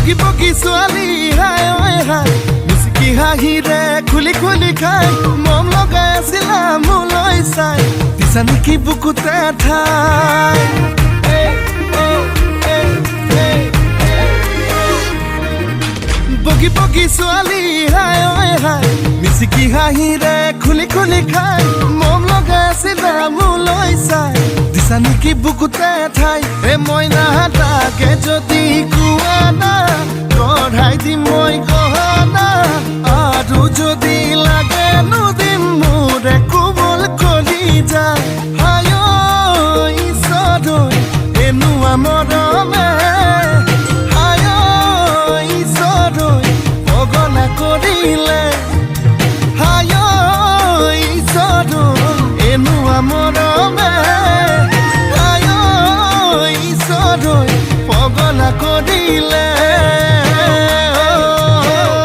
বগী বগী ছোৱালী হাই ঐ হাই মুচকি হাঁহিৰে খুলি খুলি খাই মম লগাই আছিলা মোলৈ চাই দিছা নেকি বুকুতে ঠাই বগী বগী ছোৱালী হাই ঐ হাই মিচিকি হাঁহিৰে খুলি খুলি খাই মম লগাই আছিলা মোলৈ চাই দিছা নেকি বুকুতে ঠাই মইনা তাকে যদি কোৱা না কঢ়াই দিম মই গহনা আৰু যদি লাগে নুদিম মোৰে কোমল কলিজা হাই ঐ ঈশ্বৰ এনেকুৱা মৰমে হাই ঐ ঈশ্বৰ পগলা কৰিলে হাই ঐ ঈশ্বৰ এনেকুৱা মৰমে হাই ঐ ঈশ্বৰ পগলা